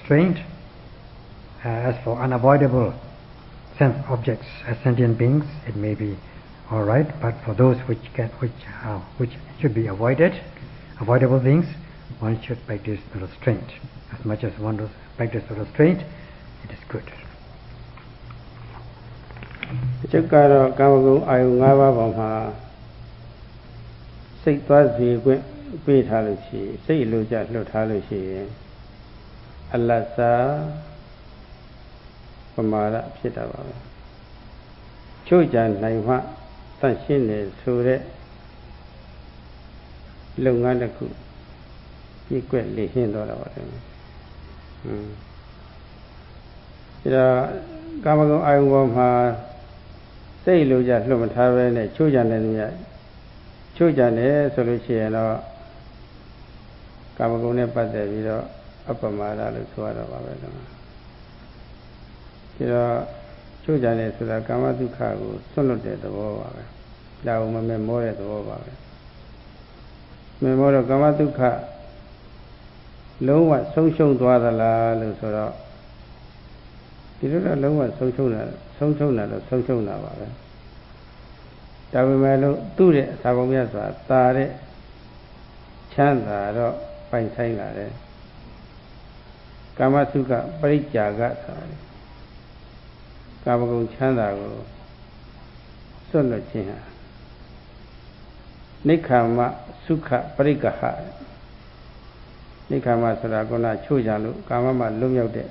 restraint. As for unavoidable sense objects as sentient beings, it may be all right, but for those which should be avoidable things, one should practice the restraint. As much as one does practice the restraint, it is good. ချက်ကတော့ကာမဂုဏ်အာယု၅ပါးပေါ်မှာစိတ်သွားစီခွင့်ပေးထားလို့ရှိရင်စိတ်လိုကြလွတ်ထားလို့ရှိရင်အလတ်စားပမာဒဖြစ်တာပါပဲချို့ကြနိုင်မှတန့်ရှင်းနေဆိုတဲ့လုပ်ငန်းတစ်ခုပြည့်ကွက်လေရှင်းတော့တာပါတယ်ဒါကာမဂုဏ်အာယုပေါ်မှာစိတ်လိုကြလွတ်မထားပဲနဲ့ချို့ကြနေတယ်ချို့ကြနေဆိုလို့ရှိရင်တော့ကာမဂုဏ်နဲ့ပတ်သက်ပြီးတော့အပမာဒလို့ဆိုရတော့ပါပဲဒါတော့ချို့ကြနေဆိုတာကာမဒုက္ခကိုဆွတ်လွတ်တဲ့သဘောပါပဲဒါကိုမမေ့တဲ့သဘောပါပဲမေ့တော့ကာမဒုက္ခလုံးဝဆုံးရှုံးသွားသလားလို့ဆိုတော့ဒီလိုတော့လုံးဝဆုံးရှုံးတာပါပဲဒါပေမဲ့လို့သူ့ရဲ့အစာပုံမြတ်စွာတာတဲ့ချမ်းသာတော့ပိုင်ဆိုင်လာတယ်ကာမစုခပရိစ္ဆာကဆိုတာကာမဂုဏ်ချမ်းသာကိုစွန့်လွတ်ခြင်းဟာနိက္ခမစုခပရိက္ခဟနိက္ခမဆိုတာကချို့ကြလို့ကာမမှာလွတ်မြောက်တဲ့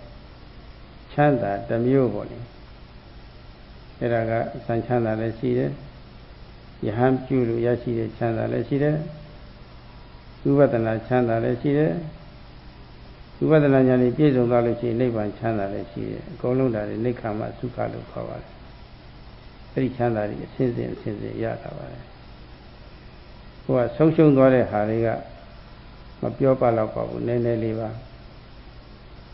ချမ်းသာတစ်မျိုးပေါ့လေအဲ့ဒါကစံချမ်းသာလည်းရှိတယ်ယဟန်ပြုလို့ရရှိတဲ့ချမ်းသာလည်းရှိတယ်ဝိပဿနာချမ်းသာလည်းရှိတယ်ဝိပဿနာဉာဏ်နဲ့ပြည့်စုံသွားလို့ရှိရင်နိဗ္ဗာန်ချမ်းသာလည်းရှိတယ်အကုန်လုံးဒါတွေနိက္ခမစုခလို့ခေါ်ပါတယ်အဲ့ဒီချမ်းသာတွေအစဉ်စဉ်ရတာပါတယ်ဟိုကဆုံးရှုံးသွားတဲ့ဟာတွေကမပြောပါတော့ပါဘူးနည်းနည်းလေးပါ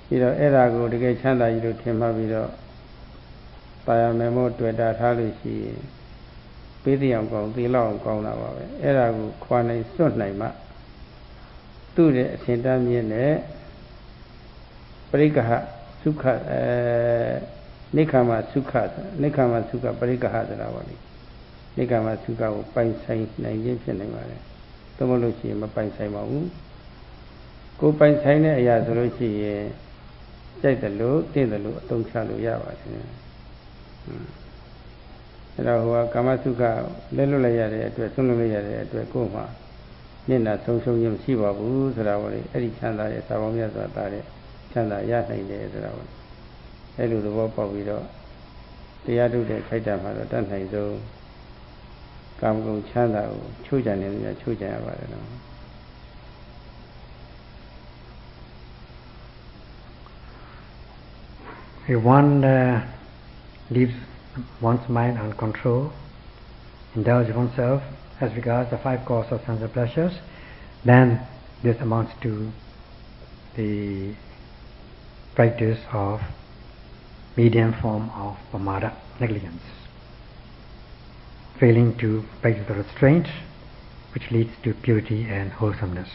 ပြီးတော့အဲ့ဒါကိုတကယ်ချမ်းသာကြီးလို့ထင်မှပြီးတော့တာယာမေမို့တွေ့တာထားလို့ရှိရင်ပေးတရားကောင်းသီလအောင်ကောင်းတာပါပဲအဲ့ဒါကိုခွာနိုင်စွတ်နိုင်မှသူ့ရဲ့အစဉ်တမ်းမြင့်တဲ့ပရိက္ခစုခနိက္ခမစုခပရိက္ခဆိုတာပါလေနိက္ခမစုခကိုပိုင်ဆိုင်နိုင်ခြင်းဖြစ်နိုင်ပါတယ်သို့မဟုတ်လို့ရှိရင်မပိုင်ဆိုင်ပါဘူးကိုယ်ပိုင်ဆိုင်တဲ့အရာဆိုလို့ရှိရင်ကြိုက်တယ်လို့တင့်တယ်လို့အသုံးချလို့ရပါတယ်အဲ့တော့ဟိုကကာမစုခလက်လွတ်လိုက်ရတဲ့အတွက်ဆုံးလွတ်လိုက်ရတဲ့အတွက်ကိုယ်မှာမျက်နှာဆုံးရှုံးခြင်းမရှိပါဘူးဆိုတာပါလေအဲ့ဒီချမ်းသာရဲ့သာပေါင်းမြတ်စွာတာတဲ့ချမ်းသာရနိုင်တယ်ဆိုတာပါအဲ့လိုသဘောပေါက်ပြီးတော့တရားထုတ်တဲ့ခိုက်တာမှာတော့တတ်နိုင်ဆုံးကာမဂုဏ်ချမ်းသာကိုချိုးကြံနေတယ်ချိုးကြံရပါတယ်နော် If one leaves one's mind on control, indulge oneself as regards the five causes of sense pleasures, then this amounts to the practice of medium form of pamada, negligence, failing to practice the restraint which leads to purity and wholesomeness.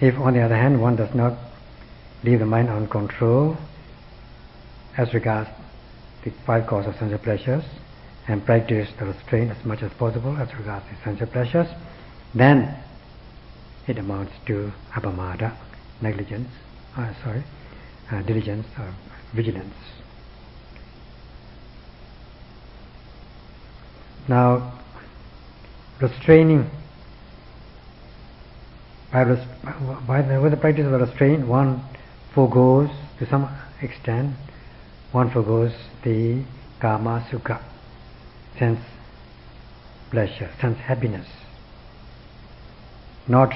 If on the other hand one does not leave the mind on control as regards the five causes of sensual pleasures and practice the restraint as much as possible as regards the sensual pleasures, then it amounts to apamada, negligence, diligence or vigilance. Now, restraining with the practice of the restraint, one forgoes to some extent, one forgoes the kama sukha, sense pleasure, sense happiness, not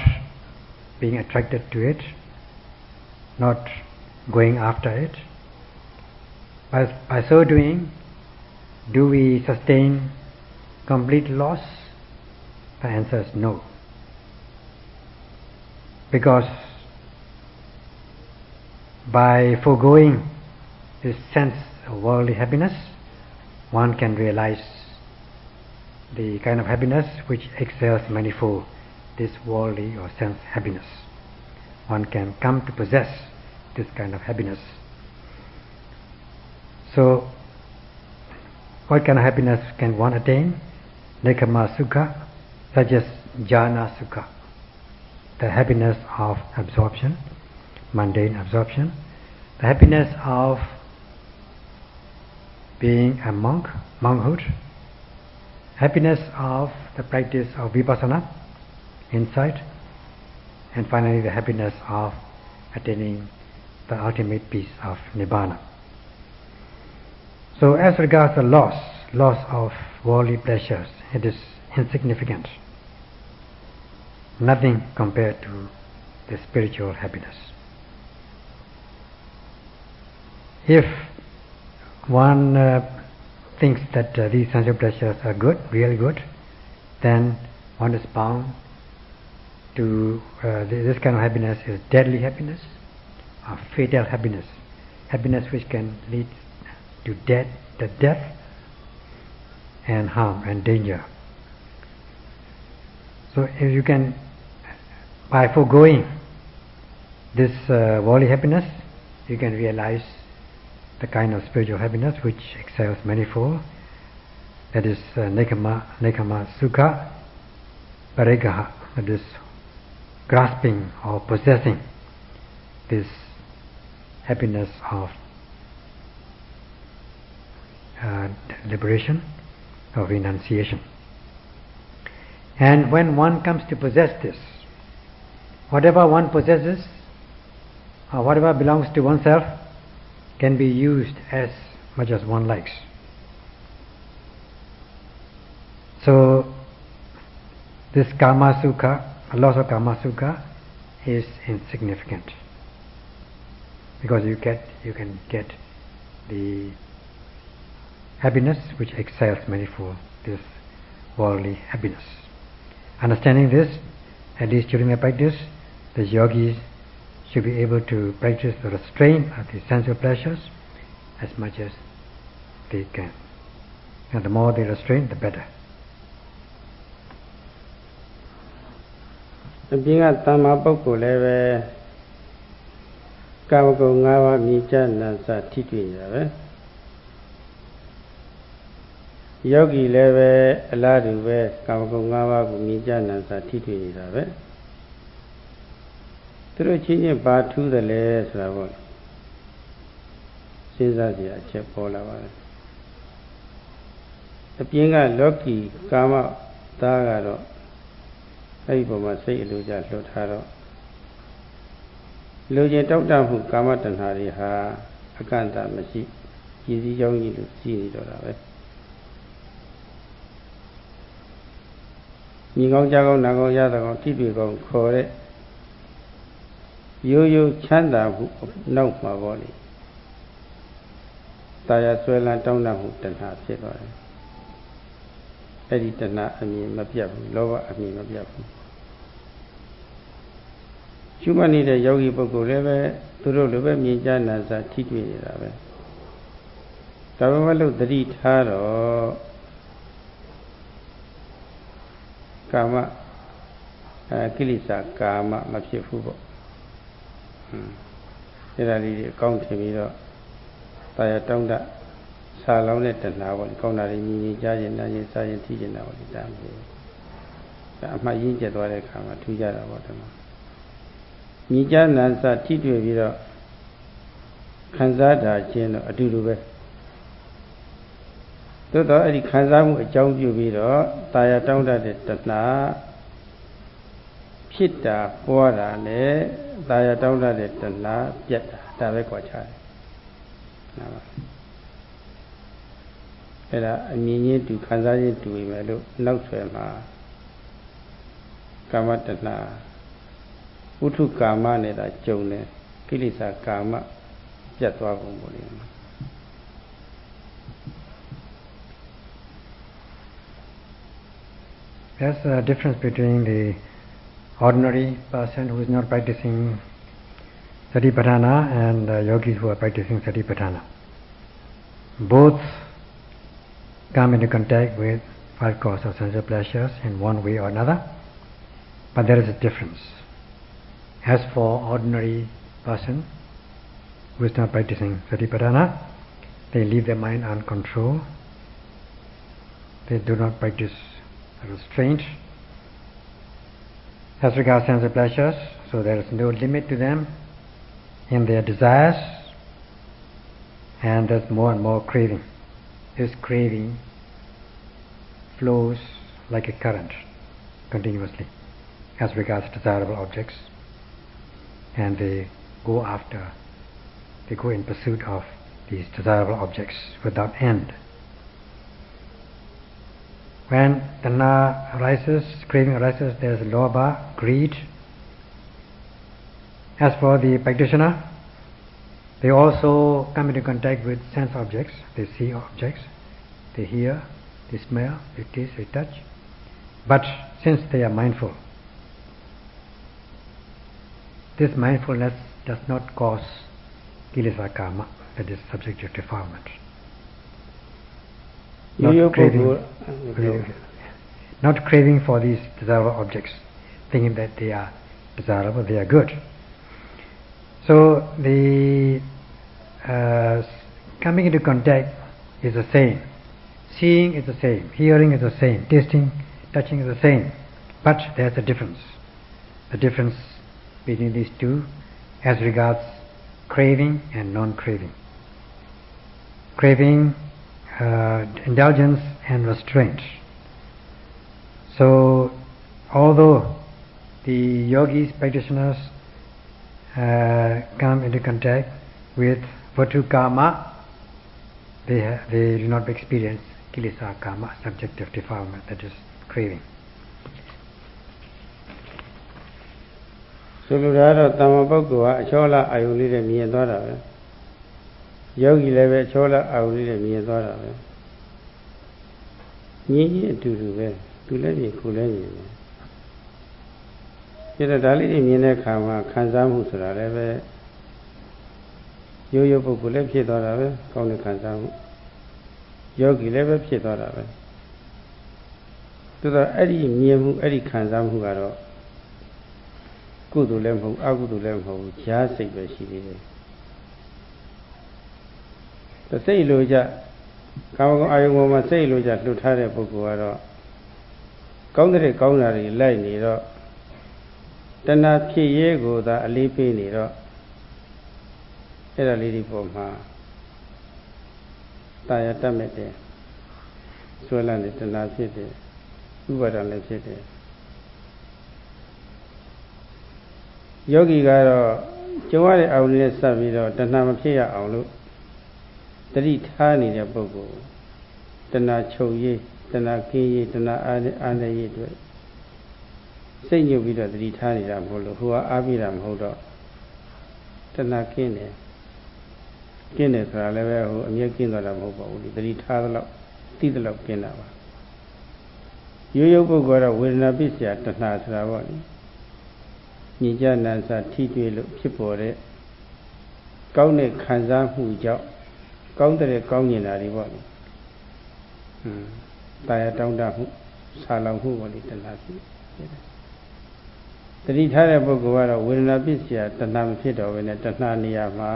being attracted to it, not going after it. By so doing, do we sustain complete loss? The answer is no. Because by foregoing this sense of worldly happiness, one can realize the kind of happiness which excels manifold this worldly or sense happiness. one can come to possess this kind of happiness. So, what kind of happiness can one attain? Nekama Sukha, such as Jhana Sukha, the happiness of absorption, mundane absorption, the happiness of being a monk, monkhood, happiness of the practice of vipassana, insight, and finally the happiness of attaining the ultimate peace of nibbana. So as regards the loss of worldly pleasures, it is insignificant, nothing compared to the spiritual happiness. If one thinks that these sensual pleasures are good, really good, then one is bound to this kind of happiness is deadly happiness, or fatal happiness, happiness which can lead to death and harm and danger. So if you can, by foregoing this worldly happiness, you can realize the kind of spiritual happiness which excels manifold, that is nekama sukha paregaha, that is grasping or possessing this happiness of liberation, of renunciation. And when one comes to possess this, whatever one possesses or whatever belongs to oneself can be used as much as one likes. So this kama sukha, loss of kama sukha, is insignificant, because you can get the happiness which excels manifold, this worldly happiness. Understanding this, at least during the practice, the yogis should be able to practice the restraint of the sensual pleasures as much as they can. And the more they restrain, the better. အပြင်ကတမ္မာပုဂ္ဂိုလ်လည်းပဲကာမဂုဏ်၅ပါးမြင်ကြနာစထိတွေ့နေတာပဲယောဂီလည်းပဲအလားတူပဲကာမဂုဏ်၅ပါးကိုမြင်ကြနာစထိတွေ့နေတာပဲသူတို့ချင်းချင်းဘာထူးတယ်လဲဆိုတာပေါ့စဉ်းစားကြည့်အချက်ပေါ်လာပါတယ်အပြင်ကလောကီကာမသားကတော့အဲ့ဒီပုံမှာစိတ်အလိုကြလွတ်ထားတော့လူချင်းတောက်တမှုကာမတဏှာတွေဟာအကန့်အသတ်မရှိကြည်စည်းကြောင်းကြီးလို့ရှိနေတော့တာပဲညီကောင်းကြားကောင်းနာကောင်းရတာကောင်းထိတွေ့ကောင်းခေါ်တဲ့ရိုးရိုးချမ်းသာမှုနောက်မှာပေါ့လေတာယာဆွဲလန်းတောင်းတမှုတဏှာဖြစ်သွားတယ်အဲ့ဒီတဏှာအမြင်မပြတ်ဘူးလောဘအမြင်မပြတ်ဘူးရှုမှတ်နေတဲ့ယောဂီပုဂ္ဂိုလ်လည်းပဲသူတို့လိုပဲမြင်ကြနာစာထိတွေ့နေတာပဲဒါပေမဲ့လို့သတိထားတော့ကာမကိလေသာကာမမဖြစ်ဘူးပေါ့အဲ့ဒါလေးတွေအကောင်းထင်ပြီးတော့တာယာတောင်းတဆာလောင်းတဲ့တဏှာပေါ့ကောင်းတာတွေမြင်ရင်ကြားရင်နားရင်စားရင်ထိရင်တာပေါ့ဒါမျိုးဒါအမှတ်ရင်းကျက်သွားတဲ့အခါမှာထူးကြတာပေါ့ဒီမှာမြင်ကြနာစထိတွေ့ပြီးတော့ခံစားတာချင်းတော့အတူတူပဲသို့တော့အဲ့ဒီခံစားမှုအကြောင်းပြုပြီးတော့တာယာတောင်းတတဲ့တဏှာဖြစ်တာပွားတာနဲ့တာယာတောင်းတတဲ့တဏှာပြတ်တာဒါပဲကြွားချတယ်နားပါအဲ့ဒါအမြင်ချင်းတူခံစားချင်းတူပြီမယ်လို့နောက်ဆွဲမှာကာမတဏှာဝုထုကာမနဲ့တာကြုံတယ်ကိလေသာကာမပြတ်သွားကုန်ပေါ့လေ There's a difference between the ordinary person who is not practicing Satipatthana and yogis who are practicing Satipatthana. Both come into contact with five causes of sensual pleasures in one way or another, but there is a difference. As for ordinary person who is not practicing Satipatthana, they leave their mind uncontrolled. They do not practice restraint as regards sense of pleasures, so there is no limit to them in their desires, and there's more and more craving. This craving flows like a current continuously as regards desirable objects, and they go in pursuit of these desirable objects without end. When tanha arises, craving arises, there is lobha, greed. As for the practitioner, they also come into contact with sense objects. They see objects, they hear, they smell, they taste, they touch. But since they are mindful, this mindfulness does not cause kilesa karma, that is subject to defilement. Not craving for these desirable objects, thinking that they are desirable, they are good. So the coming into contact is the same, seeing is the same, hearing is the same, tasting, touching is the same, but there's a difference. The difference between these two as regards craving and non-craving. Craving, indulgence and restraint. So although the yogis, practitioners come into contact with virtu karma, they do not experience kilesa karma, subjective defilement, that is craving. ဆိုလိုတာကတော့တမ္မာပုဂ္ဂိုလ်ကအချောလအာယုလေးနဲ့မြင်သွားတာပဲယောဂီလည်းပဲအချောလအာယုလေးနဲ့မြင်သွားတာပဲမြင်ချင်းအတူတူပဲသူလည်းမြင်ကိုယ်လည်းမြင်တယ်ဒါတော့ဒါလေးတွေမြင်တဲ့အခါမှာခံစားမှုဆိုတာလည်းပဲရိုးရိုးပုဂ္ဂိုလ်လည်းဖြစ်သွားတာပဲကောင်းတဲ့ခံစားမှုယောဂီလည်းပဲဖြစ်သွားတာပဲဒါတော့အဲ့ဒီမြင်မှုအဲ့ဒီခံစားမှုကတော့ကုသိုလ်လည်းမဟုတ်အကုသိုလ်လည်းမဟုတ်ဘူးဈာစိတ်ပဲရှိသေးတယ်။စိတ်လိုကြကာမဂုဏ်အာယုံပေါ်မှာစိတ်လိုကြလှုပ်ထားတဲ့ပုဂ္ဂိုလ်ကတော့ကောင်းတဲ့ကောင်းတာတွေလိုက်နေတော့တဏှာဖြစ်ရဲကိုသာအလေးပေးနေတော့အဲ့ဒါလေးဒီပုံမှာတာယာတတ်မဲ့တယ်ဆွဲလန်းတဲ့တဏှာဖြစ်တယ်ဥပါဒံလည်းဖြစ်တယ်ယောဂီကတော့ကြုံရတဲ့အာရုံနဲ့စပ်ပြီးတော့တဏှာမဖြစ်ရအောင်လို့တတိထားနေတဲ့ပုဂ္ဂိုလ်တဏှာချုပ်ရေးတဏှာကင်းရေးတဏှာအာနေရေးအတွက်စိတ်ညှို့ပြီးတော့တတိထားနေတာမဟုတ်လို့ဟိုကအားပြတာမဟုတ်တော့တဏှာကင်းတယ်ဆိုတာလည်းပဲဟိုအမြဲကင်းသွားတာမဟုတ်ပါဘူးဒီတတိထားသလောက်သိသလောက်ကင်းတာပါရိုးရိုးပုဂ္ဂိုလ်ကတော့ဝေဒနာပစ္စယတဏှာဆိုတာပေါ့လေညဉ့်ကြနာစာထိတွေ့လို့ဖြစ်ပေါ်တဲ့ကောင်းတဲ့ခံစားမှုကြောင့်ကောင်းတဲ့ကောင်းမြင်တာတွေပေါ့လေတာယာတောင်းတမှုဆာလောင်မှုပေါ့လေတဏှာဖြစ်တတိထားတဲ့ပုဂ္ဂိုလ်ကတော့ဝေဒနာပစ္စယတဏှာမဖြစ်တော့ဘဲနဲ့တဏှာနေရာမှာ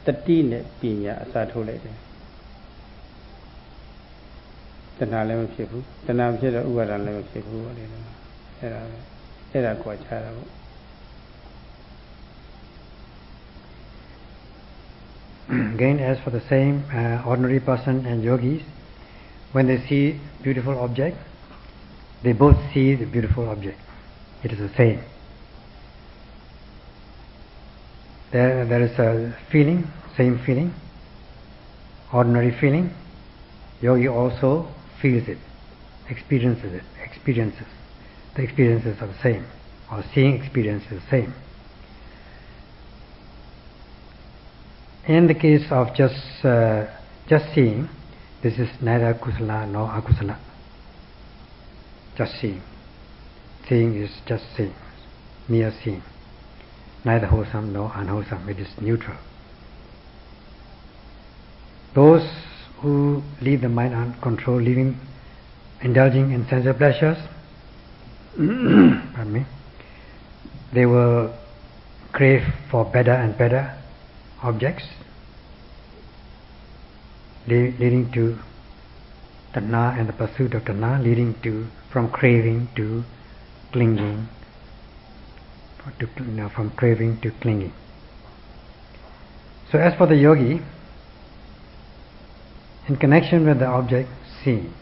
တတိနဲ့ပညာအစားထိုးလိုက်တယ်တဏှာလည်းမဖြစ်ဘူးတဏှာမဖြစ်တော့ဥပါဒံလည်းမဖြစ်ဘူးပေါ့လေအဲ့ဒါပဲအဲ့ဒါကွာခြားတာပေါ့ Again, as for the same ordinary person and yogis, when they see beautiful object, they both see the beautiful object. It is the same. There is a feeling, same feeling, ordinary feeling. Yogi also feels it, experiences it, the experiences are the same, or seeing experience is the same. In the case of just seeing, this is neither kusala nor akusala. Just seeing. Seeing is just seeing, mere seeing. Neither wholesome nor unwholesome, it is neutral. Those who leave the mind uncontrolled, indulging in sensual pleasures, pardon me, they will crave for better and better objects, leading to tanha and the pursuit of tanha, leading to from craving to clinging, from craving to clinging. So as for the yogi, in connection with the object seen,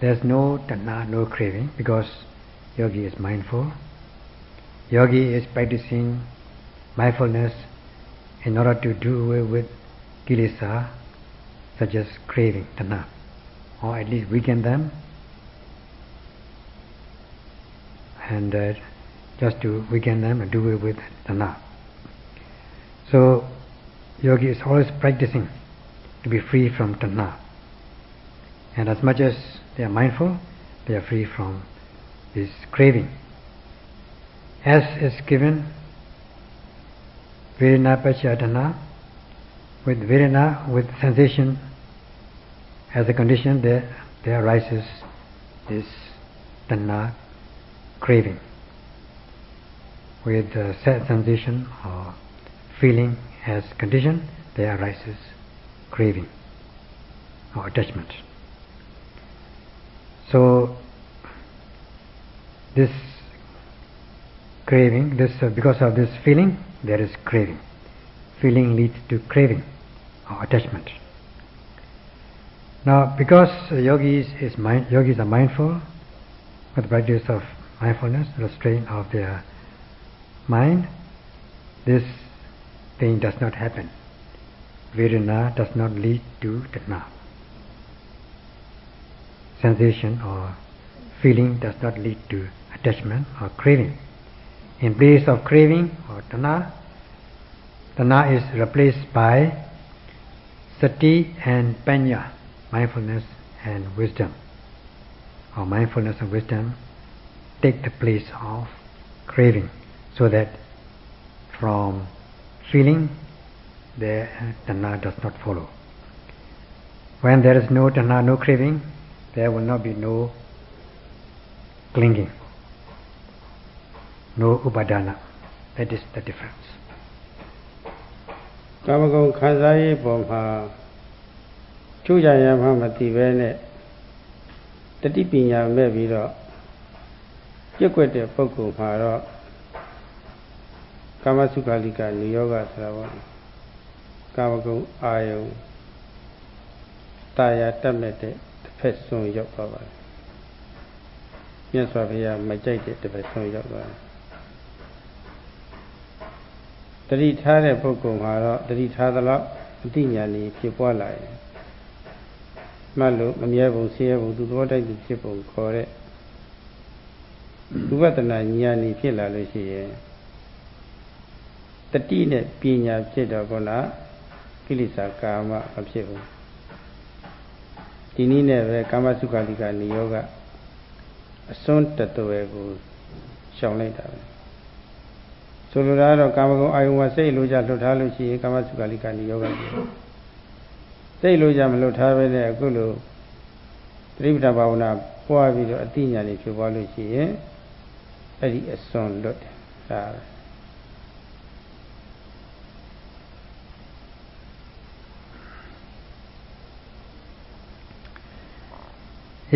there's no tanha, no craving, because yogi is mindful. Yogi is practicing mindfulness in order to do away with kilesa, such as craving, tanha, or at least weaken them, and just to weaken them and do away with tanha. So yogi is always practicing to be free from tanha, and as much as they are mindful, they are free from this craving. As is given, vedana pacha tanha, with vedana, with sensation as a condition, there arises this tanha, craving. With sensation or feeling as condition, there arises craving or attachment. So this craving, because of this feeling, there is craving. Feeling leads to craving or attachment. Now, because yogis are mindful with the practice of mindfulness, restraint of their mind, this thing does not happen. Vedana does not lead to tanha. Sensation or feeling does not lead to attachment or craving. In place of craving or tanha, tanha is replaced by sati and panya, mindfulness and wisdom. Or mindfulness and wisdom take the place of craving, so that from feeling the tanha does not follow. When there is no tanha, no craving, there will not be no clinging, no upadana. That is the difference. ကာမဂုဏ်ခံစားရေးပုံမှာကျူးကြရမှမသိပဲနဲ့တတိပညာမဲ့ပြီးတော့ပြက်ကွက်တဲ့ပုဂ္ဂိုလ်မှာတော့ကာမစုခလိကနိယောဂဆိုတာပေါ့ကာမဂုဏ်အာယုံတာယာတက်မဲ့တဲ့တစ်ဖက်ဆွန်ရောက်သွားပါတယ်မြတ်စွာဘုရားမကြိုက်တဲ့တစ်ဖက်ဆွန်ရောက်သွားတယ်တတိထားတဲ့ပုဂ္ဂိုလ်မှာတော့တတိထားသလောက်အတိညာဏ်ဖြစ်ပွားလာတယ်မှတ်လို့မမြဲပုံဆင်းရဲပုံသူတော်တိုက်သူဖြစ်ပုံခေါ်တဲ့ဝိပဿနာဉာဏ်ကြီးဖြစ်လာလို့ရှိရင်တတိနဲ့ပညာဖြစ်တော့ကောလားကိလေသာကာမမဖြစ်ဘူးဒီနည်းနဲ့ပဲကာမစုခလိကနိယောကအစွန်းတသွယ်ကိုရှောင်လိုက်တာပဲဆိုလိုတာကတော့ကာမဂုဏ်အာယုံမှာစိတ်လိုကြလွတ်ထားလို့ရှိရင်ကာမစုခလိကနိယောဂဖြစ်စိတ်လိုကြမလွတ်ထားပဲနဲ့အခုလိုသတိပဋ္ဌာန်ဘာဝနာပွားပြီးတော့အတိညာဏ်ဖြစ်ပွားလို့ရှိရင်အဲ့ဒီအစွန်းလွတ်တယ်ဒါပဲ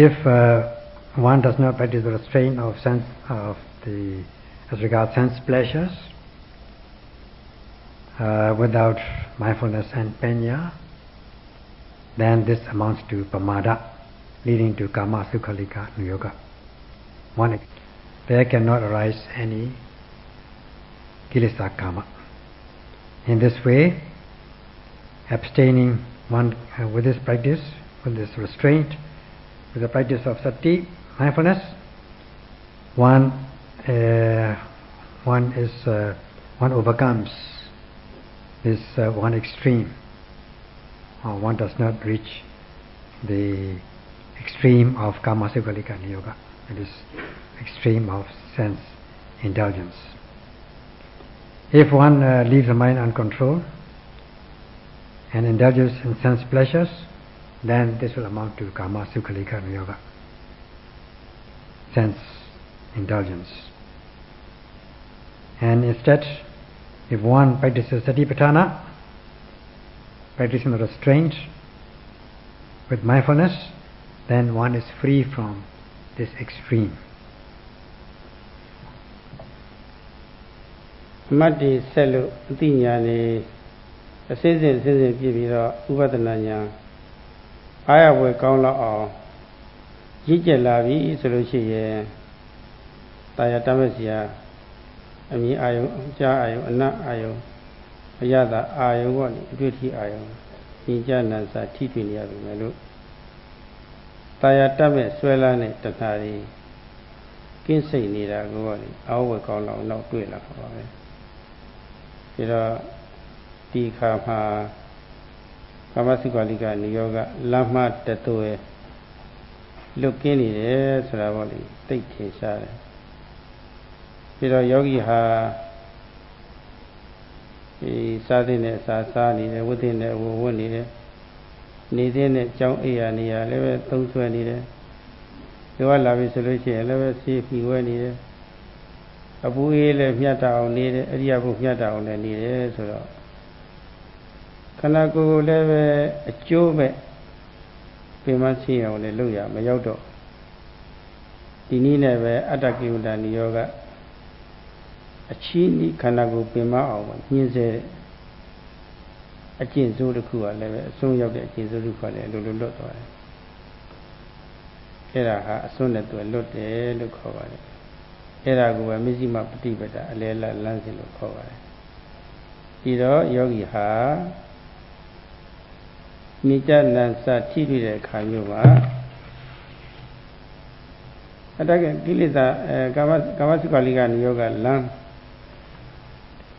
If one does not practice the restraint of sense as regards sense pleasures, without mindfulness and panya, then this amounts to pamada, leading to kama sukhalika nuyoga. There cannot arise any kilesa kama. In this way, abstaining one with this practice, with this restraint, with the practice of sati, mindfulness, one overcomes this one extreme, or one does not reach the extreme of kama sukhalika niyoga, it is extreme of sense indulgence. If one leaves the mind uncontrolled and indulges in sense pleasures, then this will amount to kama sukhalika niyoga, sense indulgence. And instead, if one practices Satipatthana, practicing the restraint with mindfulness, then one is free from this extreme. မတ်တီဆက်လို့အသိဉာဏ်နေအစစ်စစ်စစ်စစ်ပြည့်ပြီးတော့ဥပဒနာဉာဏ်အားရဝယ်ကောင်းတော့အောင်ရည်ကျက်လာပြီဆိုလို့ရှိရင်တာယာတမက်စီယာအမြင်အာယုံကြားအာယုံအနတ်အာယုံအရသာအာယုံပေါ့လေအတွေ့အထိအာယုံဉာဏ်ကြနာစာထိတွေ့နေရပြီမယ်လို့တာယာတမက်ဆွဲလန်းတဲ့တဏှာတွေကင်းစိတ်နေတာကိုပေါ့လေအားဝယ်ကောင်းတော့နောက်တွေ့လာပါပဲဒါတော့ဒီခါမှာကာမစုခလိကနိယောကလမ်းမတသွဲလွတ်ကင်းနေတယ်ဆိုတာပေါ့လေသိထင်ရှားတယ်ပြီးတော့ယောဂီဟာဒီစားတဲ့နဲ့စားနေတယ်ဝတ်တဲ့နဲ့ဝတ်နေတယ်နေတဲ့နဲ့ကြောင်းအိယာနေရလည်းပဲသုံးဆွဲနေတယ်ဒီကလာပြီဆိုလို့ရှိရင်လည်းပဲဆေးပြီးဝဲနေတယ်အပူအေးလည်းမြတ်တာအောင်နေတယ်အရိယဘုမြတ်တာအောင်လည်းနေတယ်ဆိုတော့ခန္ဓာကိုယ်လည်းပဲအကျိုးမဲ့ပြင်မသိအောင်လည်းလုပ်ရမရောက်တော့ဒီနည်းနဲ့ပဲအတ္တကိဝတ္တနိယောကအချီးနီးခန္ဓာကိုယ်ပြင်မအောင်ညှင်းစေအကျင့်စိုးတစ်ခုကလည်းပဲအဆုံးရောက်တဲ့အကျင့်စိုးတစ်ခုကလည်းလွတ်သွားတယ်အဲ့ဒါဟာအစွန်းနဲ့တွေ့လွတ်တယ်လို့ခေါ်ပါတယ်အဲ့ဒါကိုပဲမစ္စည်းမပฏิပဒါအလဲလလမ်းစဉ်လို့ခေါ်ပါတယ်ဒီတော့ယောဂီဟာနိကြနံစထိတွေ့တဲ့အခါမျိုးမှာအတ္တကိလေသာကာမစုခလိကနိယောကလမ်း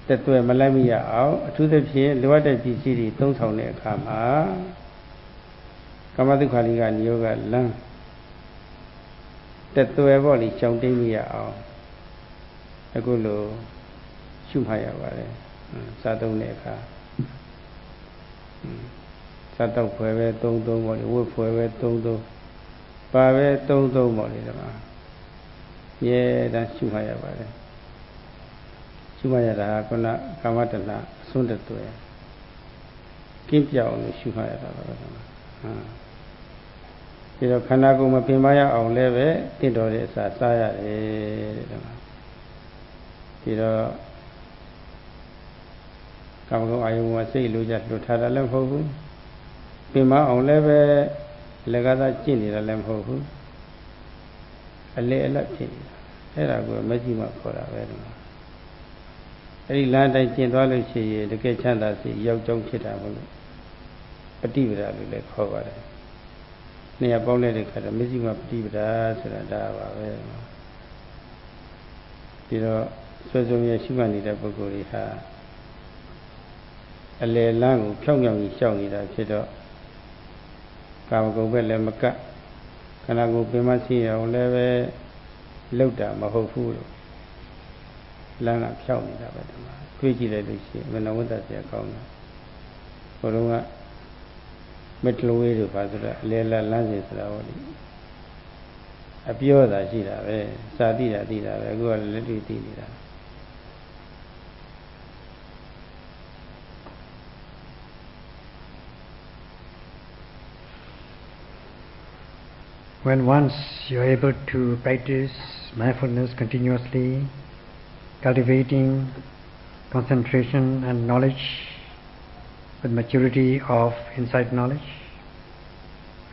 တက်သွဲမလိုက်မရအောင်အထူးသဖြင့်လိုအပ်တဲ့ပစ္စည်းတွေသုံးဆောင်တဲ့အခါမှာကာမစုခလိကနိယောကလမ်းတက်သွဲပေါ့လေရှောင်တိတ်မရအောင်အခုလိုရှုမှတ်ရပါတယ်စားသုံးတဲ့အခါစားတော့ဖွယ်ပဲသုံးပေါ့လေဝတ်ဖွယ်ပဲသုံးပါပဲသုံးပေါ့လေဒီမှာရဲတန်းရှုမှတ်ရပါတယ်ရှုမှတ်ရတာကခုနကာမတဏအစွန်းတက်သွဲကင်းပြောင်းလို့ရှုမှတ်ရတာပါပဲဒီတော့ခန္ဓာကိုယ်မပင်ပရအောင်လည်းပဲတင့်တော်တဲ့အစာစားရတယ်တဲ့ဒီမှာဒီတော့ကာမဂုဏ်အာယုံမှာစိတ်လိုချလွတ်ထားတာလည်းမဟုတ်ဘူးပင်မအောင်လည်းပဲလက်ကသာကျင့်နေတာလည်းမဟုတ်ဘူးအလေအလတ်ဖြစ်နေတာအဲ့ဒါကိုမကြည့်မှခေါ်တာပဲဒီမှာအဲ့ဒီလမ်းတိုင်းကျင့်သွားလို့ရှိရင်တကယ်ချမ်းသာစီရောက်ကြောင်းဖြစ်တာမလို့ပฏิပဒါလို့လည်းခေါ်ပါတယ်နေရာပေါင်းလိုက်တဲ့ခါတော့မစ္စည်းမပฏิပဒါဆိုတာဒါပါပဲဒီတော့ဆွေစုံရရှိမှနေတဲ့ပုဂ္ဂိုလ်တွေဟာအလေလမ်းကိုဖြောင်းဖြောင်းကြီးရှောက်နေတာဖြစ်တော့ကာမဂုဏ်ပဲလည်းမကတ်ခန္ဓာကိုယ်ပင်မသိအောင်လည်းပဲလောက်တာမဟုတ်ဘူးလို့လမ်းကဖြောင်းနေတာပဲဒီမှာတွေးကြည့်လိုက်လို့ရှိရင်မနဝတ္တဆရာကောင်းတာဘုရားကမတလဝေးတို့ပါဆိုတော့အလေလမ်းစဉ်ဆိုတာဟောဒီအပြောတာရှိတာပဲစာတိတာသိတာပဲအခုကလက်တွေ့သိနေတာ When once you're able to practice mindfulness continuously, cultivating concentration and knowledge with maturity of insight knowledge,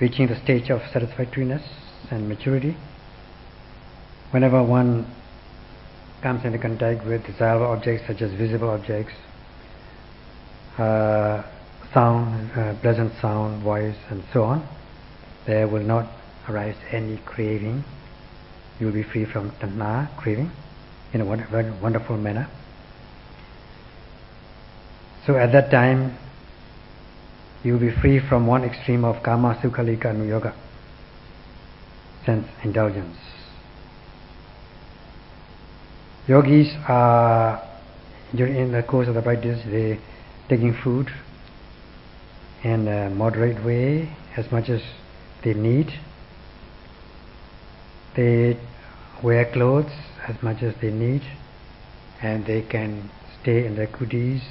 reaching the stage of satisfactoriness and maturity, whenever one comes into contact with desirable objects such as visible objects, sound, pleasant sound, voice and so on, there will not arise any craving. You will be free from tanha, craving, in a very wonderful manner. So at that time, you will be free from one extreme of kama, sukha, lika, nuyoga, sense indulgence. Yogis are, in the course of the practice, they taking food in a moderate way, as much as they need. They wear clothes as much as they need. and they can stay in their kutis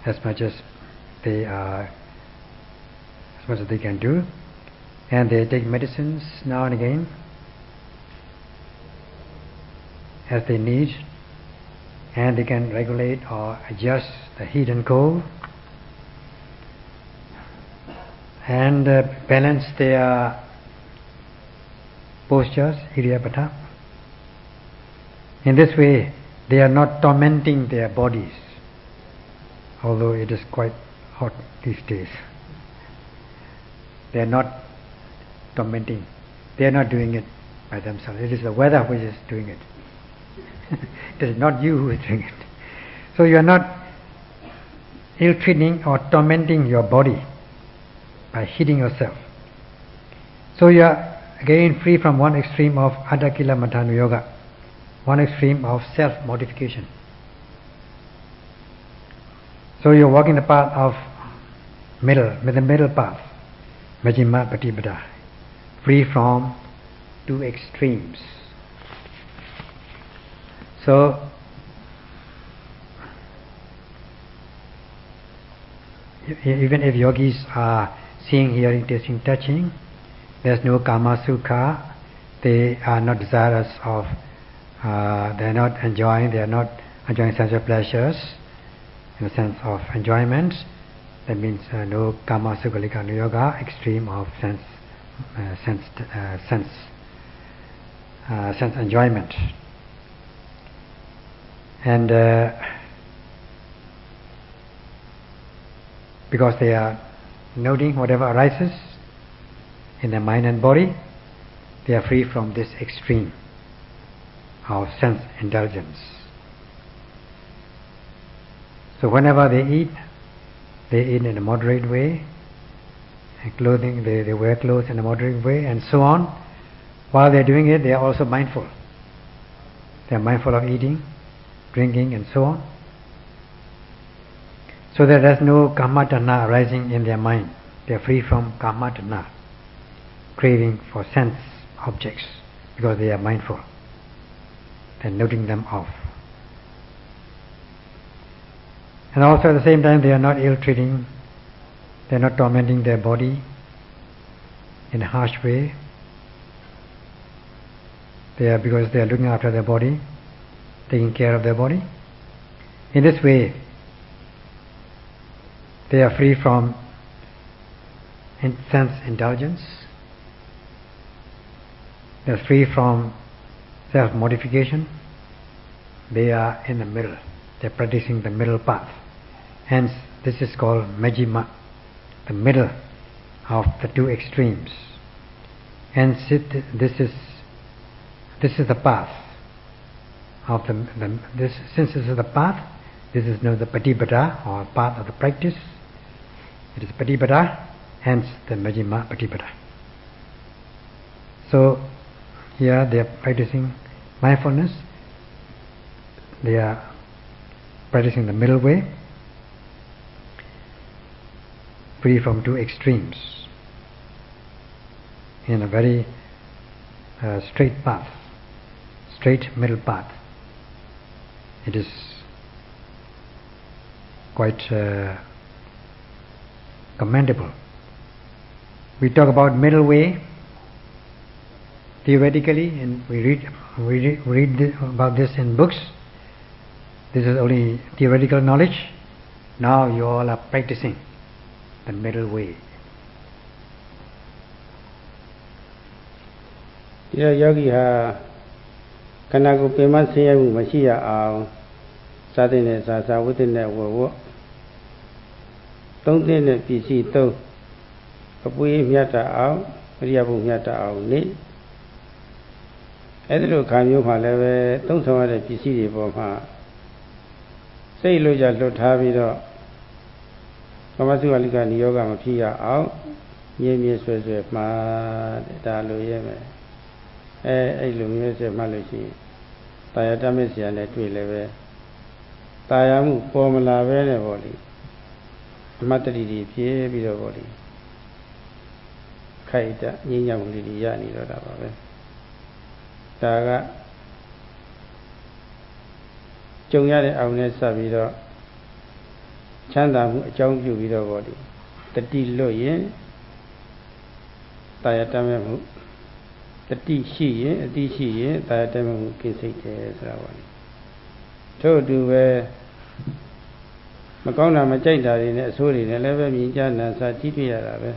as much as they can do, and they take medicines now and again as they need, and they can regulate or adjust the heat and cold, and balance their postures, Iriyapata. In this way, they are not tormenting their bodies, although it is quite hot these days. They are not tormenting. They are not doing it by themselves. It is the weather which is doing it. It is not you who is doing it. So you are not ill-treating or tormenting your body by heating yourself. So you are again free from one extreme of Adakila Matthanu Yoga, one extreme of self-mortification. So you are walking the path of the middle path, Majjhima Patipada, free from two extremes. So even if yogis are seeing, hearing, tasting, touching, there's no kama sukha, they are not desirous of, they are not enjoying sensual pleasures in the sense of enjoyment. That means no kama sukhalika yoga, extreme of sense enjoyment. And because they are noting whatever arises in their mind and body, they are free from this extreme of sense indulgence. So whenever they eat in a moderate way, and clothing, they wear clothes in a moderate way, and so on. While they are doing it, they are also mindful. They are mindful of eating, drinking, and so on. So that there is no kamatana arising in their mind. They are free from kamatana, craving for sense objects, because they are mindful. They are noting them off. And also at the same time, they are not ill-treating, they are not tormenting their body in a harsh way. Because they are looking after their body, taking care of their body. In this way, they are free from sense indulgence. They are free from self-mortification. They are in the middle. They are practicing the middle path. Hence, this is called Majjhima, the middle of the two extremes. Hence, this is the path of since this is the path, this is known as the Patipada, or path of the practice. It is Patipada, hence the Majjhima Patipada. So here they are practicing mindfulness. They are practicing the middle way, free from two extremes, in a very straight path, straight middle path. It is quite commendable. We talk about middle way theoretically, and we read about this in books. This is only theoretical knowledge. Now you all are practicing the middle way. Yogi ha kana ko pema siya mu mashi ya aung sa tin ne sa wut tin ne wo tong tin ne pisi tong apui myat ta aung riya bu myat ta aung ni အဲ့ဒါလိုခံမျိုးမှလည်းပဲသုံးဆောင်ရတဲ့ပစ္စည်းတွေပေါ်မှာစိတ်လိုကြလွတ်ထားပြီးတော့ကမ္မစုဝလိကနိယောဂမဖြစ်ရအောင်မြဲမြဲဆွဲဆွဲမှားဒါလိုရဲမယ်အဲ့လိုမျိုးဆွဲမှတ်လို့ရှိရင်တာယာတမစ်ဆရာနဲ့တွေ့လည်းပဲတာယာမှုပေါ်မလာပဲနဲ့ပေါ့လေအမတ်တတိတွေဖြည့်ပြီးတော့ပေါ့လေခိုက်တာငြိမ်းချမ်းမှုတွေရနေတော့တာပါပဲဒါက ကြုံရတဲ့အောင်နဲ့စပြီးတော့ချမ်းသာမှုအကြောင်းပြုပြီးတော့ဗောဒီတတိလွတ်ရင်တာယာတမ်းမဲ့မှုတတိရှိရင်အတိရှိရင်တာယာတမ်းမဲ့မှုကိစ္စတယ်ဆိုတာဗောဒီထို့အတူပဲမကောင်းတာမကြိုက်တာတွေနဲ့အဆိုးတွေနဲ့လည်းပဲမြင်ကြနာစာကြည့်ပြရတာပဲ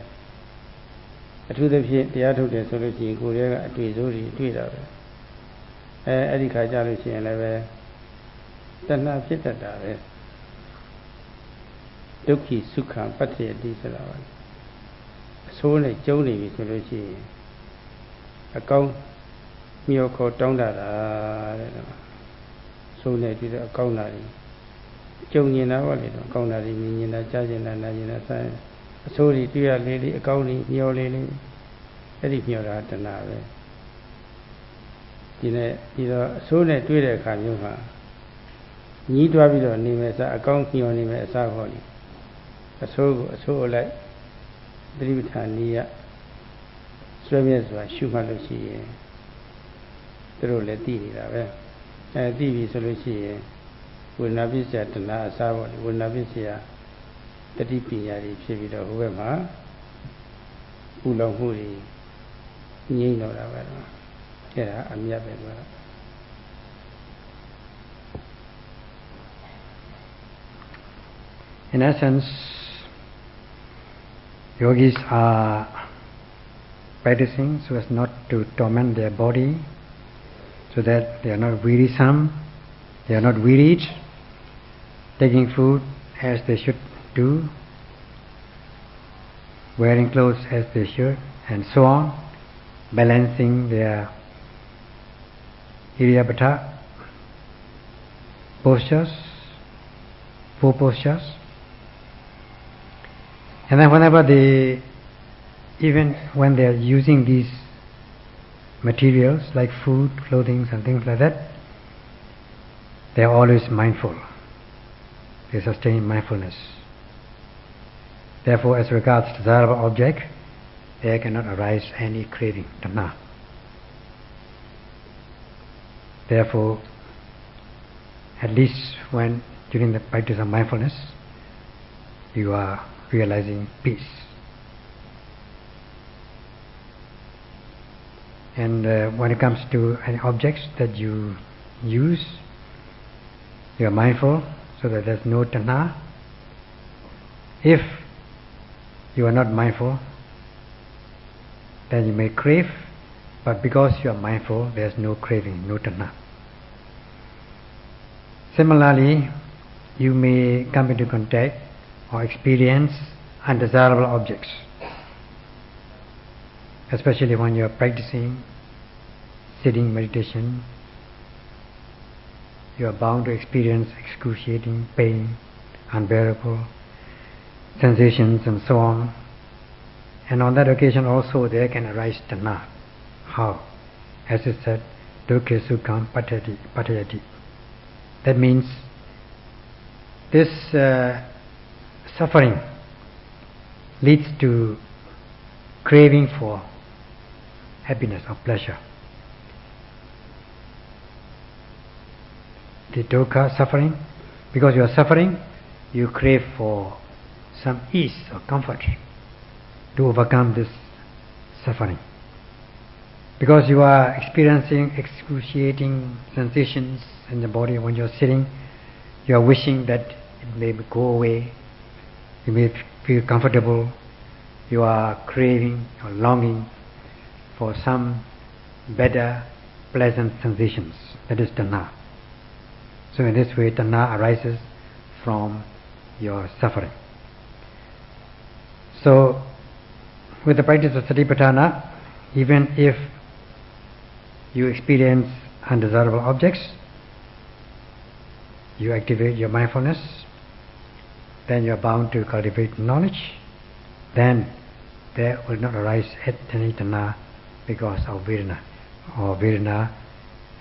အထူးသဖြင့်တရားထုတ်တယ်ဆိုလို့ရှိရင်ကိုယ်ရဲ့ကအတွေ့အကြုံတွေတွေ့တာပဲအဲ့ဒီခါကြလို့ရှိရင်လည်းပဲတဏှာဖြစ်တတ်တာပဲဒုက္ခိစုခံပတ္တိယတိဆိုတာပါအဆိုးနဲ့ကျုံနေပြီဆိုလို့ရှိရင်အကောင်းမြော်ခေါ်တောင်းတာတဲ့ဆိုးနေပြီးတော့အကောင်းတာကြီးကြုံနေတာပါလေတော့အကောင်းတာကြီးမြင်နေတာကြားနေတာနားနေတာဆိုင်အဆိုးတွေတွေ့ရလေးလေးအကောင်းတွေမျောလေးလေးအဲ့ဒီမျောတာတဏှာပဲဒီတော့အဆိုးနဲ့တွေ့တဲ့အခါမျိုးမှာညီးတွားပြီးတော့နေမယ်စားအကောင်းမျောနေမယ်အစားဟောလေအဆိုးကိုအဆိုးလိုက်သတိပဋ္ဌာန်နည်းဆွဲမြဲစွာရှုမှတ်လို့ရှိရင်သူတို့လည်းသိနေတာပဲသိပြီဆိုလို့ရှိရင်ဝေဒနာပစ္စယတဏှာအစားပေါ့လေဝေဒနာပစ္စယတတိပညာတွေဖြစ်ပြီးတော့ဟိုဘက်မှာပူလောင်မှုတွေငြိမ့်တော့တာပဲအဲ့ဒါအမြတ်ပဲကွာIn essence, yogis are practicing so as not to torment their body, so that they are not wearisome, they are not wearied, taking food as they should do, wearing clothes as they should, and so on, balancing their iriyabhata postures, 4 postures. And then whenever even when they are using these materials like food, clothing and things like that, they are always mindful. They sustain mindfulness. Therefore, as regards desirable object, there cannot arise any craving, tanha. Therefore, at least when during the practice of mindfulness, you are realizing peace. And when it comes to any objects that you use, you are mindful so that there's no tanha. If you are not mindful, then you may crave, but because you are mindful, there's no craving, no tanha. Similarly, you may come into contact or experience undesirable objects, especially when you are practicing sitting meditation. You are bound to experience excruciating pain, unbearable sensations and so on, and on that occasion also there can arise tanha. How? As it said, dukkha sukham patayati. That means this suffering leads to craving for happiness or pleasure. The dukkha, suffering, because you are suffering, you crave for some ease or comfort to overcome this suffering. Because you are experiencing excruciating sensations in the body when you are sitting, you are wishing that it may go away, you may feel comfortable, you are craving or longing for some better, pleasant sensations. That is tanha. So in this way, tanha arises from your suffering. So, with the practice of satipatthana, even if you experience undesirable objects, you activate your mindfulness, then you are bound to cultivate knowledge, then there will not arise any tanha because of vedana, or vedana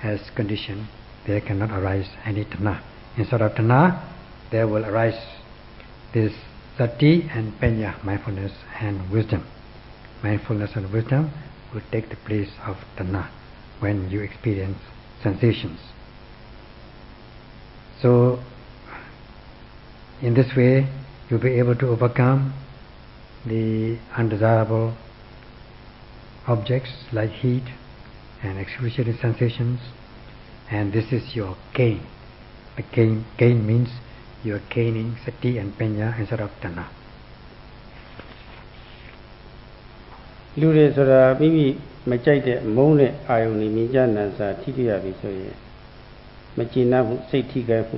as condition, there cannot arise any tanha. Instead of tanha, there will arise this sati and panya, mindfulness and wisdom. Mindfulness and wisdom will take the place of tanha when you experience sensations. So, in this way, you'll be able to overcome the undesirable objects like heat and excruciating sensations, and this is your gain. The gain means you are gaining sati and panya instead of tanha. လူတွေဆိုတာမိမိမကြိုက်တဲ့မုန်းတဲ့အာယုန်တွေမြင်ကြနံစာထိတွေ့ရပြီဆိုရင်မကျေနပ်မှုစိတ်ထိခိုက်မှု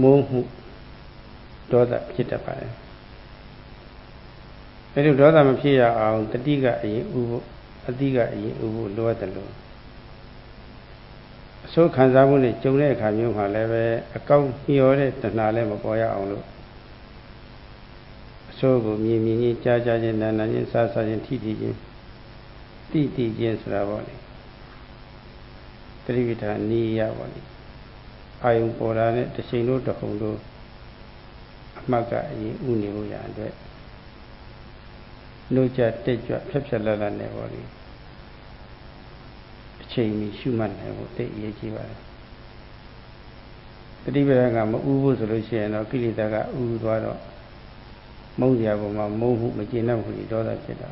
မုန်းမှုဒေါသဖြစ်တတ်ပါတယ်အဲလိုဒေါသမဖြစ်ရအောင်တတိကအရင်ဥဖို့အတိကအရင်ဥဖို့လိုအပ်တယ်လို့အစိုးခံစားမှုနဲ့ကြုံတဲ့အခါမျိုးမှာလည်းပဲအကောင့်ညှော်တဲ့တဏှာလည်းမပေါ်ရအောင်လို့ဆိုကိုမြင်မြင်ချင်းကြားကြားချင်းနာနာချင်းစားစားချင်းထိထိချင်းတိတိချင်းဆိုတာပေါ့လေတတိပဋ္ဌာန်နီးရပါလေအာယုံပေါ်တာနဲ့တစ်ချိန်လို့တစ်ခုံလို့အမှတ်ကအရင်ဥနေလို့ရတဲ့လို့ကြတက်ကြွဖြတ်ဖြတ်လတ်လတ်နဲ့ပေါ့လေအချိန်မီရှုမှတ်နိုင်ဖို့သိအရေးကြီးပါတယ်တတိပဋ္ဌာန်ကမဥဖို့ဆိုလို့ရှိရင်တော့ကိလေသာကဥသွားတော့မုန်းကြပေါ်မှာမုန်းမှုမကျေနပ်မှုတွေဒေါသဖြစ်တာ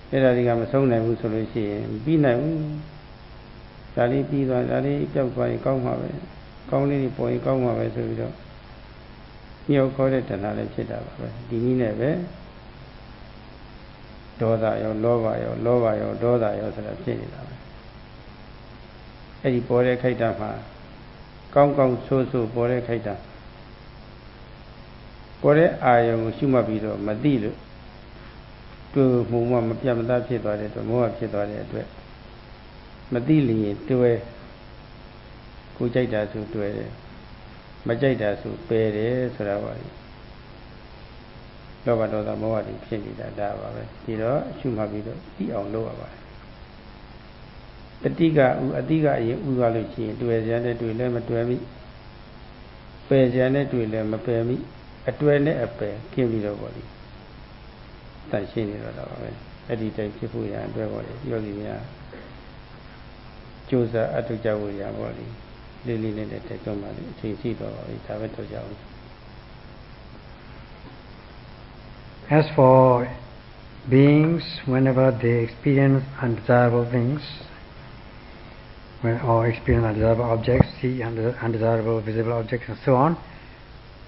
အဲ့ဒါတွေကမဆုံးနိုင်ဘူးဆိုလို့ရှိရင်ပြီးနိုင်ဘူးဒါလေးပြီးသွားဒါလေးပြောက်သွားရင်ကောင်းမှာပဲကောင်းလေးတွေပေါ်ရင်ကောင်းမှာပဲဆိုပြီးတော့ညှော်ခေါ်တဲ့တဏှာလည်းဖြစ်တာပါပဲဒီနည်းနဲ့ပဲဒေါသရောလောဘရောဒေါသရောဆိုတာဖြစ်နေတာပဲအဲ့ဒီပေါ်တဲ့ခိုက်တာမှာကောင်းဆိုးပေါ်တဲ့ခိုက်တာပေါ်တဲ့အာယုံကိုရှုမှတ်ပြီးတော့မသိလို့တွေ့မှုမှမပြတ်မသားဖြစ်သွားတဲ့အတွက်မောဟဖြစ်သွားတဲ့အတွက်မသိလျင်တွေ့ကိုကြိုက်တာဆိုတွေ့တယ်မကြိုက်တာဆိုပယ်တယ်ဆိုတာပါလေလောဘဒေါသမောဟတွေဖြစ်နေတာဒါပါပဲဒီတော့ရှုမှတ်ပြီးတော့သိအောင်လုပ်ရပါတယ်တတိကအတိကအရင်ဥသွားလို့ရှိရင်တွေ့စရာနဲ့တွေ့လည်းမတွေ့မိပယ်စရာနဲ့တွေ့လည်းမပယ်မိအတွဲနဲ့အပယ်ကျင်းပြီးတော့ပေါ့လေတန်ရှင်းနေတော့ပါပဲအဲ့ဒီတိုင်ဖြစ်ဖို့ရအတွက်ပေါ့လေယောဂီများကြိုးစားအထောက်ကြဖို့ရပေါ့လေလေးလေးနဲ့တက်ကြပါလေအချိန်ရှိတော့ပါပြီဒါပဲတော့ကြအောင် As for beings, whenever they experience undesirable things or experience undesirable objects, see undesirable visible objects and so on,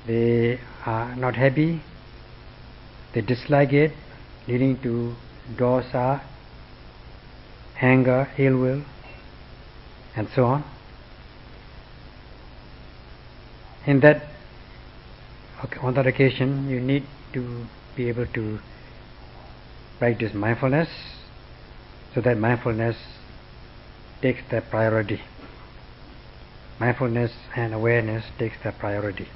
they are not happy, they dislike it, leading to dosa, anger, ill will, and so on. On that occasion, you need to be able to practice mindfulness, so that mindfulness takes the priority. Mindfulness and awareness takes the priority.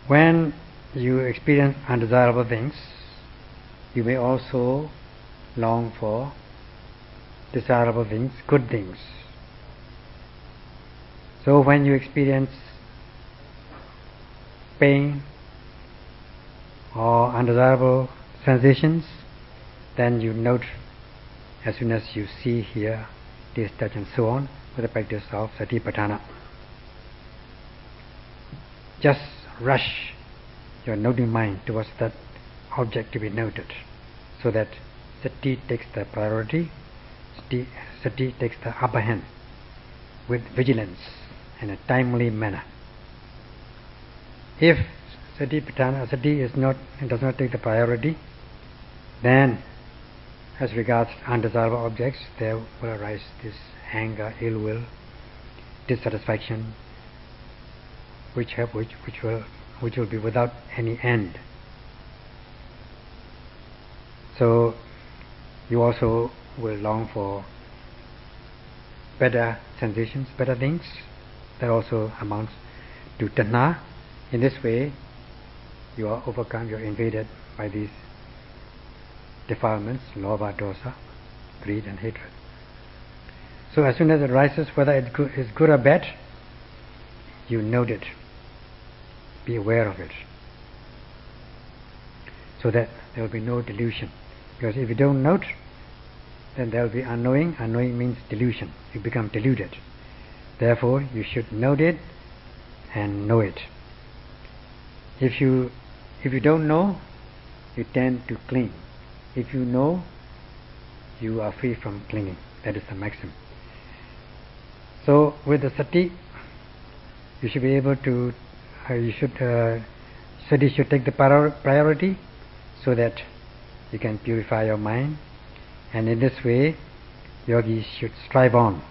When you experience undesirable things, you may also long for desirable things, good things. So when you experience pain or undesirable sensations, then you note as soon as you see, hear, taste, touch and so on with the practice of Satipatthana. Just rush your noting mind towards that object to be noted, so that sati takes the priority, sati takes the upper hand with vigilance in a timely manner. If sati does not take the priority, then as regards undesirable objects, there will arise this anger, ill will, dissatisfaction, which will be without any end. So you also will long for better sensations, better things. That also amounts to tanha. In this way, you are overcome, you are invaded by these defilements, lobha, dosa, greed and hatred. So as soon as it arises, whether it is good or bad, you note it. Be aware of it, so that there will be no delusion. Because if you don't note, then there will be unknowing. Unknowing means delusion. You become deluded. Therefore, you should note it and know it. If you don't know, you tend to cling. If you know, you are free from clinging. That is the maxim. So with the sati, you should be able to, sati should take the priority so that you can purify your mind, and in this way, yogis should strive on